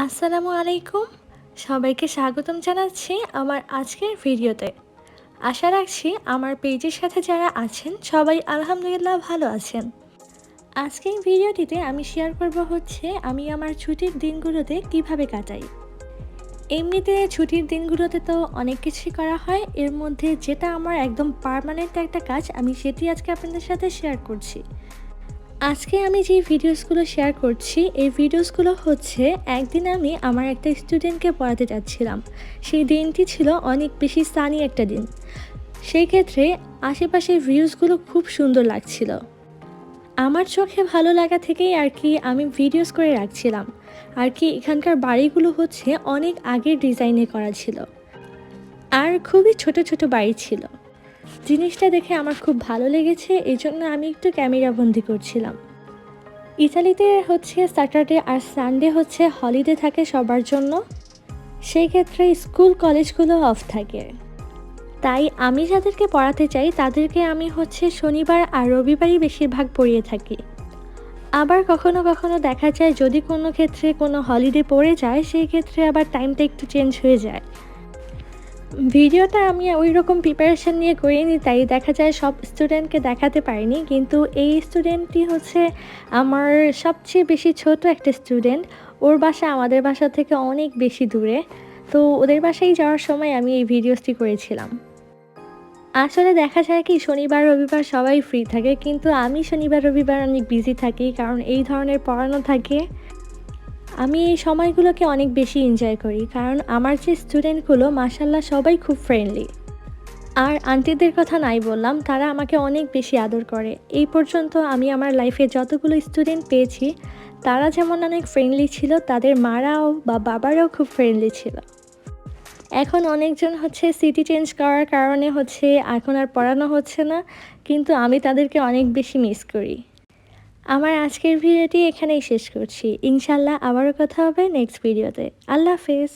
আসসালামু আলাইকুম। সবাইকে স্বাগতম জানাচ্ছি আমার আজকের ভিডিওতে। আশা রাখছি আমার পেজের সাথে যারা আছেন সবাই আলহামদুলিল্লাহ ভালো আছেন। আজকের ভিডিওটিতে আমি শেয়ার করব হচ্ছে আমি আমার ছুটির দিনগুলোতে কিভাবে কাটাই। এমনিতে ছুটির দিনগুলোতে তো অনেক কিছুই করা হয়, এর মধ্যে যেটা আমার একদম পার্মানেন্ট একটা কাজ আমি সেটি আজকে আপনাদের সাথে শেয়ার করছি। আজকে আমি যে ভিডিওসগুলো শেয়ার করছি এই ভিডিওসগুলো হচ্ছে একদিন আমি আমার একটা স্টুডেন্টকে পড়াতে যাচ্ছিলাম। সেই দিনটি ছিল অনেক বেশি সানি একটা দিন। সেই ক্ষেত্রে আশেপাশের ভিউজগুলো খুব সুন্দর লাগছিল। আমার চোখে ভালো লাগা থেকেই আর কি আমি ভিডিওস করে রাখছিলাম। আর কি এখানকার বাড়িগুলো হচ্ছে অনেক আগের ডিজাইনে করা ছিল আর খুবই ছোট ছোট বাড়ি ছিল। জিনিসটা দেখে আমার খুব ভালো লেগেছে, এই জন্য আমি একটু ক্যামেরা বন্দি করছিলাম। ইতালিতে হচ্ছে স্যাটারডে আর সানডে হচ্ছে হলিডে থাকে সবার জন্য। সেই ক্ষেত্রে স্কুল কলেজগুলো অফ থাকে, তাই আমি যাদেরকে পড়াতে চাই তাদেরকে আমি হচ্ছে শনিবার আর রবিবারই বেশিরভাগ পড়িয়ে থাকি। আবার কখনো কখনো দেখা যায় যদি কোনো ক্ষেত্রে কোনো হলিডে পড়ে যায় সেই ক্ষেত্রে আবার টাইমটা একটু চেঞ্জ হয়ে যায়। ভিডিওটা আমি ওই রকম প্রিপারেশন নিয়ে করিনি, তাই দেখা যায় সব স্টুডেন্টকে দেখাতে পারিনি, কিন্তু এই স্টুডেন্টটি হচ্ছে আমার সবচেয়ে বেশি ছোট একটা স্টুডেন্ট। ওর বাসা আমাদের বাসা থেকে অনেক বেশি দূরে, তো ওদের বাসায় যাওয়ার সময় আমি এই ভিডিওসটি করেছিলাম। আসলে দেখা যায় কি শনিবার রবিবার সবাই ফ্রি থাকে, কিন্তু আমি শনিবার রবিবার অনেক বিজি থাকি কারণ এই ধরনের পড়ানো থাকে। আমি এই সময়গুলোকে অনেক বেশি এনজয় করি কারণ আমার যে স্টুডেন্টগুলো মাশাল্লাহ সবাই খুব ফ্রেন্ডলি। আর আন্টিদের কথা নাই বললাম, তারা আমাকে অনেক বেশি আদর করে। এই পর্যন্ত আমি আমার লাইফে যতগুলো স্টুডেন্ট পেয়েছি তারা যেমন অনেক ফ্রেন্ডলি ছিল, তাদের মারাও বা বাবারাও খুব ফ্রেন্ডলি ছিল। এখন অনেকজন হচ্ছে সিটি চেঞ্জ করার কারণে হচ্ছে এখন আর পড়ানো হচ্ছে না, কিন্তু আমি তাদেরকে অনেক বেশি মিস করি। আমার আজকের ভিডিওটি এখানেই শেষ করছি। ইনশাল্লাহ আবারও কথা হবে নেক্সট ভিডিওতে। আল্লাহ হাফেজ।